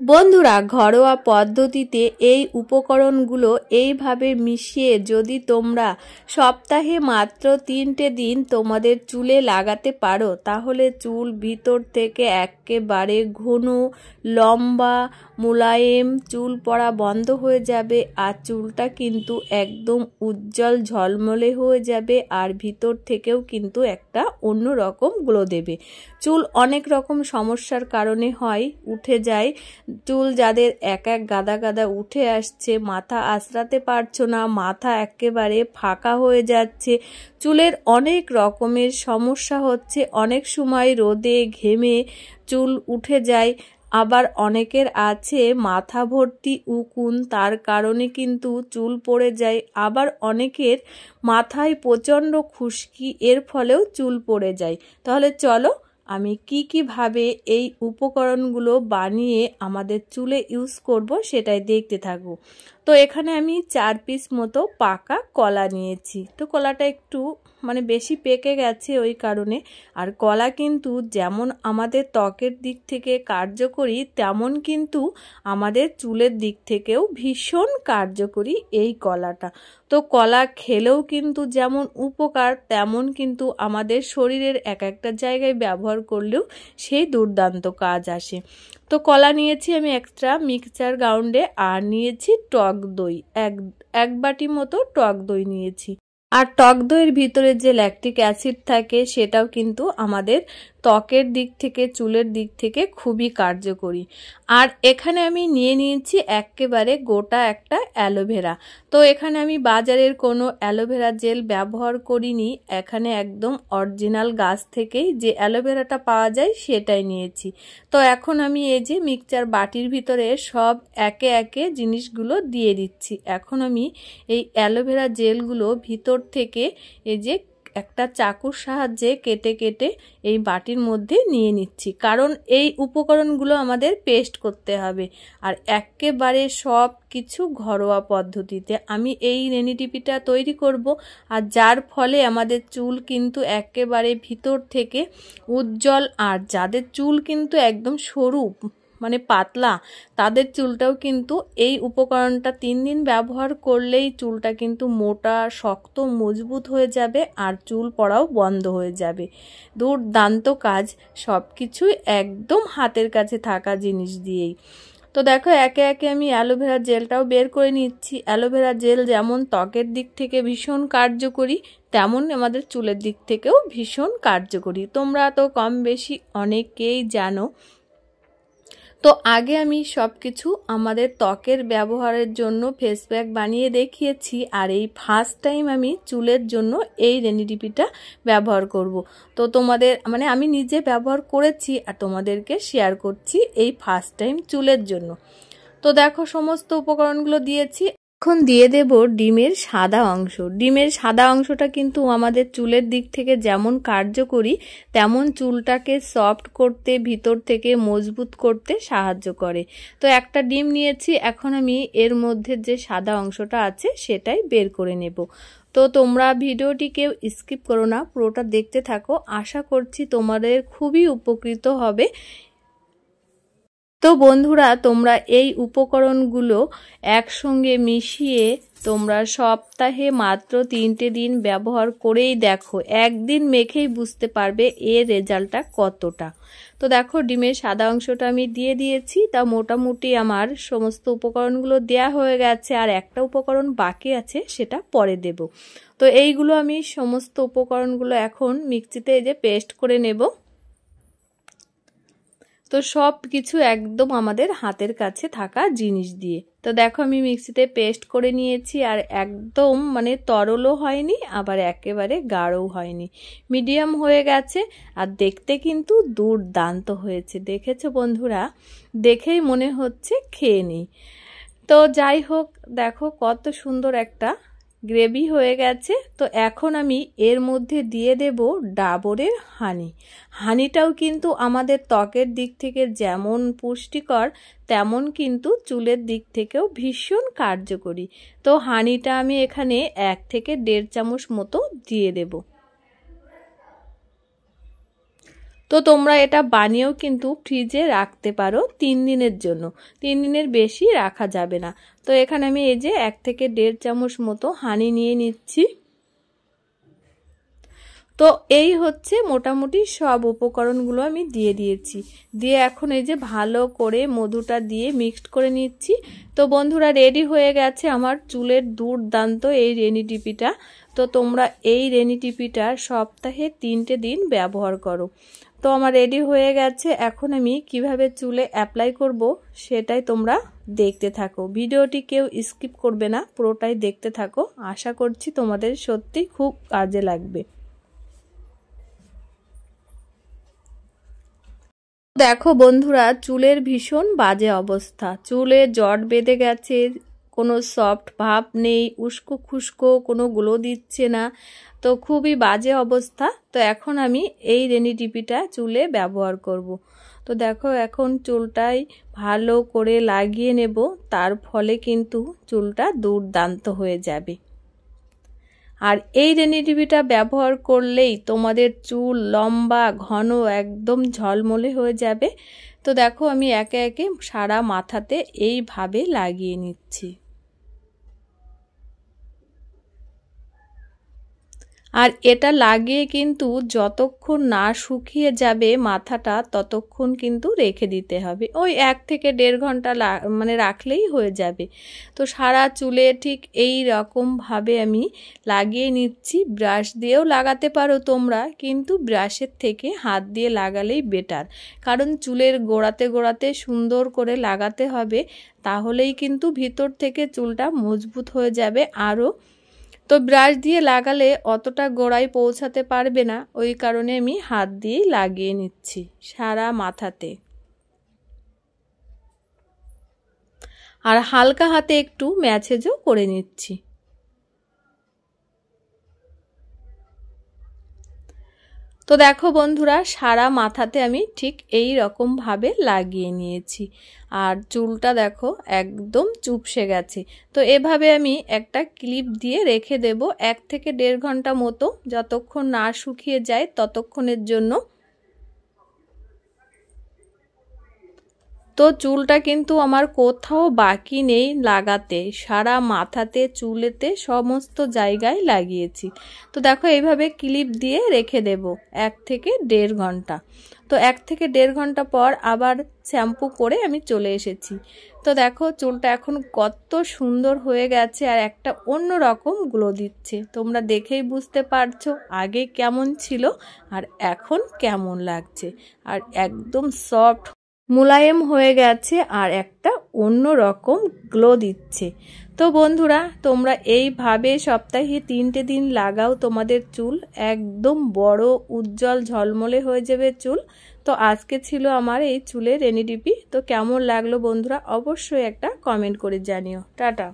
বন্ধুরা, ঘরোয়া পদ্ধতিতে এই উপকরণগুলো এইভাবে মিশিয়ে যদি তোমরা সপ্তাহে মাত্র 3টে দিন তোমাদের চুলে লাগাতে পারো, তাহলে চুল ভিতর থেকে একেবারে ঘন, লম্বা, মোলায়েম, চুল পড়া বন্ধ হয়ে যাবে। আর চুলটা কিন্তু একদম উজ্জ্বল ঝলমলে হয়ে যাবে, আর ভিতর থেকেও কিন্তু একটা অন্য রকম গ্লো দেবে। চুল অনেক রকম সমস্যার কারণে হয়, উঠে যায় চুল, যাদের এক এক গাদা গাদা উঠে আসছে, মাথা আঁচড়াতে পারছো না, মাথা একেবারে ফাঁকা হয়ে যাচ্ছে, চুলের অনেক রকমের সমস্যা হচ্ছে, অনেক সময় রোদে ঘেমে চুল উঠে যায়। আবার অনেকের আছে মাথা ভর্তি উকুন, তার কারণে কিন্তু চুল পড়ে যায়। আবার অনেকের মাথায় প্রচণ্ড খুশকি, এর ফলেও চুল পড়ে যায়। তাহলে চলো আমি কিভাবে এই উপকরণগুলো বানিয়ে আমাদের চুলে ইউজ করব সেটাই দেখতে থাকবো। তো এখানে আমি 4 পিস মতো পাকা কলা নিয়েছি। তো কলাটা একটু বেশি পেকে গেছে ওই কারণে। আর কলা কিন্তু যেমন আমাদের ত্বকের দিক থেকে কার্যকরী, তেমন কিন্তু আমাদের চুলের দিক থেকেও ভীষণ কার্যকরী এই কলাটা। তো কলা খেলেও কিন্তু যেমন উপকার, তেমন কিন্তু আমাদের শরীরের এক একটা জায়গায় ব্যবহার করলেও সেই দুর্দান্ত কাজ আসে। তো কলা নিয়েছি আমি এক্সট্রা মিক্সচার গ্রাউন্ডে, আর নিয়েছি টক দই, এক বাটি মতো টক দই নিয়েছি। আর টক দইয়ের ভিতরে যে ল্যাকটিক অ্যাসিড থাকে সেটাও কিন্তু আমাদের ত্বকের দিক থেকে, চুলের দিক থেকে খুবই কার্যকরী। আর এখানে আমি নিয়ে নিয়েছি একেবারে গোটা একটা অ্যালোভেরা। তো এখানে আমি বাজারের কোনো অ্যালোভেরা জেল ব্যবহার করিনি, এখানে একদম অরিজিনাল গাছ থেকেই যে অ্যালোভেরাটা পাওয়া যায় সেটাই নিয়েছি। তো এখন আমি এই যে মিক্সচার বাটির ভিতরে সব একে একে জিনিসগুলো দিয়ে দিচ্ছি। এখন আমি এই অ্যালোভেরা জেলগুলো ভিতর থেকে এই যে একটা চাকুর সাহায্যে কেটে কেটে এই বাটির মধ্যে নিয়ে নিচ্ছি, কারণ এই উপকরণগুলো আমাদের পেস্ট করতে হবে। আর একেবারে সব কিছু ঘরোয়া পদ্ধতিতে আমি এই রেমেডিটা তৈরি করব, আর যার ফলে আমাদের চুল কিন্তু একেবারে ভিতর থেকে উজ্জ্বল। আর যাদের চুল কিন্তু একদম সরু পাতলা, তাদের চুলটাও কিন্তু এই উপকরণটা 3 দিন ব্যবহার করলেই চুলটা কিন্তু মোটা, শক্ত, মজবুত হয়ে যাবে, আর চুল পড়াও বন্ধ হয়ে যাবে। দুর্দান্ত কাজ, সব কিছুই একদম হাতের কাছে থাকা জিনিস দিয়েই। তো দেখো একে একে আমি অ্যালোভেরা জেলটাও বের করে নিচ্ছি। অ্যালোভেরা জেল যেমন ত্বকের দিক থেকে ভীষণ কার্যকরী, তেমন আমাদের চুলের দিক থেকেও ভীষণ কার্যকরী। তোমরা তো কম বেশি অনেকেই জানো। তো আগে আমি সব কিছু আমাদের ত্বকের ব্যবহারের জন্য ফেস প্যাক বানিয়ে দেখিয়েছি, আর এই ফার্স্ট টাইম আমি চুলের জন্য এই রেমেডিটা ব্যবহার করব। তো তোমাদের আমি নিজে ব্যবহার করেছি আর তোমাদেরকে শেয়ার করছি এই ফার্স্ট টাইম চুলের জন্য। তো দেখো সমস্ত উপকরণগুলো দিয়েছি। এখন দিয়ে দেব ডিমের সাদা অংশ। ডিমের সাদা অংশটা কিন্তু আমাদের চুলের দিক থেকে যেমন কার্যকরী, তেমন চুলটাকে সফট করতে, ভিতর থেকে মজবুত করতে সাহায্য করে। তো একটা ডিম নিয়েছি, এখন আমি এর মধ্যে যে সাদা অংশটা আছে সেটাই বের করে নেব। তো তোমরা ভিডিওটি কেউ স্কিপ করো না, পুরোটা দেখতে থাকো, আশা করছি তোমাদের খুবই উপকৃত হবে। তো বন্ধুরা, তোমরা এই উপকরণগুলো একসঙ্গে মিশিয়ে তোমরা সপ্তাহে মাত্র 3টে দিন ব্যবহার করেই দেখো, একদিন মেখেই বুঝতে পারবে এর রেজাল্টটা কতটা। তো দেখো ডিমের সাদা অংশটা আমি দিয়ে দিয়েছি। তা মোটামুটি আমার সমস্ত উপকরণগুলো দেয়া হয়ে গেছে, আর একটা উপকরণ বাকি আছে, সেটা পরে দেব। তো এইগুলো আমি সমস্ত উপকরণগুলো এখন মিক্সিতে এই যে পেস্ট করে নেব। তো সব কিছু একদম আমাদের হাতের কাছে থাকা জিনিস দিয়ে। তো দেখো আমি মিক্সিতে পেস্ট করে নিয়েছি, আর একদম তরলও হয়নি, আবার একেবারে গাঢ়ও হয়নি, মিডিয়াম হয়ে গেছে। আর দেখতে কিন্তু দুর্দান্ত হয়েছে, দেখেছো বন্ধুরা? দেখেই মনে হচ্ছে খেয়ে নিই। তো যাই হোক, দেখো কত সুন্দর একটা গ্রেভি হয়ে গেছে। তো এখন আমি এর মধ্যে দিয়ে দেব ডাবরের হানি। হানিটাও কিন্তু আমাদের ত্বকের দিক থেকে যেমন পুষ্টিকর, তেমন কিন্তু চুলের দিক থেকেও ভীষণ কার্যকরী। তো হানিটা আমি এখানে 1 থেকে 1.5 চামচ মতো দিয়ে দেব। তো তোমরা এটা বানিয়েও কিন্তু ফ্রিজে রাখতে পারো 3 দিনের জন্য, 3 দিনের বেশি রাখা যাবে না। তো এখানে আমি এই যে 1 থেকে 1.5 চামচ মতো হানি নিয়ে নিচ্ছি। তো এই হচ্ছে মোটামুটি সব উপকরণগুলো আমি দিয়ে দিয়েছি, দিয়ে এখন এই যে ভালো করে মধুটা দিয়ে মিক্সড করে নিচ্ছি। তো বন্ধুরা রেডি হয়ে গেছে আমার চুলের দুর্দান্ত এই রেনিডিপিটা। তো তোমরা এই রেনিডিপিটা সপ্তাহে 3টে দিন ব্যবহার করো। তো আমার রেডি হয়ে গেছে, এখন আমি কিভাবে চুলে অ্যাপ্লাই করব সেটাই তোমরা দেখতে থাকো। ভিডিওটি কেউ স্কিপ করবে না, পুরোটাই দেখতে থাকো। আশা করছি তোমাদের সত্যি খুব কাজে লাগবে। দেখো বন্ধুরা চুলের ভীষণ বাজে অবস্থা, চুলে জট বেঁধে গেছে, কোনো সফট ভাব নেই, উস্কো খুস্কো, কোনো গ্লো দিচ্ছে না, তো খুবই বাজে অবস্থা। তো এখন আমি এই রেনিডিপিটা চুলে ব্যবহার করব। তো দেখো এখন চুলটাই ভালো করে লাগিয়ে নেব, তার ফলে কিন্তু চুলটা দুর্দান্ত হয়ে যাবে। আর এই রেনিডিপিটা ব্যবহার করলেই তোমাদের চুল লম্বা ঘন একদম ঝলমলে হয়ে যাবে। তো দেখো আমি একে একে সারা মাথাতে এইভাবে লাগিয়ে নিচ্ছি। আর এটা লাগিয়ে কিন্তু যতক্ষণ না শুকিয়ে যাবে মাথাটা ততক্ষণ কিন্তু রেখে দিতে হবে, ওই 1 থেকে 1.5 ঘন্টা মানে রাখলেই হয়ে যাবে। তো সারা চুলে ঠিক এই রকমভাবে আমি লাগিয়ে নিচ্ছি। ব্রাশ দিয়েও লাগাতে পারো তোমরা, কিন্তু ব্রাশের থেকে হাত দিয়ে লাগালেই বেটার, কারণ চুলের গোড়াতে গোড়াতে সুন্দর করে লাগাতে হবে, তাহলেই কিন্তু ভিতর থেকে চুলটা মজবুত হয়ে যাবে আরও। তো ব্রাশ দিয়ে লাগালে অতটা গোড়ায় পৌঁছাতে পারবে না, ওই কারণে আমি হাত দিয়ে লাগিয়ে নিচ্ছি সারা মাথাতে। আর হালকা হাতে একটু ম্যাসেজও করে নিচ্ছি। তো দেখো বন্ধুরা সারা মাথাতে আমি ঠিক এই রকম ভাবে লাগিয়ে নিয়েছি, আর চুলটা দেখো একদম চুপসে গেছে। তো এভাবে আমি একটা ক্লিপ দিয়ে রেখে দেব 1 থেকে 1.5 ঘন্টা মতো, যতক্ষণ না শুকিয়ে যায় ততক্ষণের জন্য। তো চুলটা কিন্তু আমার কোথাও বাকি নেই লাগাতে, সারা মাথাতে চুলেতে সমস্ত জায়গায় লাগিয়েছি। তো দেখো এইভাবে ক্লিপ দিয়ে রেখে দেব 1 থেকে 1.5 ঘন্টা। তো 1 থেকে 1.5 ঘন্টা পর আবার শ্যাম্পু করে আমি চলে এসেছি। তো দেখো চুলটা এখন কত সুন্দর হয়ে গেছে আর একটা অন্য রকম গ্লো দিচ্ছে। তোমরা দেখেই বুঝতে পারছো আগে কেমন ছিল আর এখন কেমন লাগছে, আর একদম সফট মোলায়েম হয়ে গেছে আর একটা অন্য রকম গ্লো দিচ্ছে। তো বন্ধুরা তোমরা এইভাবে সপ্তাহে 3টে দিন লাগাও, তোমাদের চুল একদম বড় উজ্জ্বল ঝলমলে হয়ে যাবে চুল। তো আজকে ছিল আমার এই চুলের রেনিডিপি। তো কেমন লাগলো বন্ধুরা অবশ্যই একটা কমেন্ট করে জানিও। টাটা।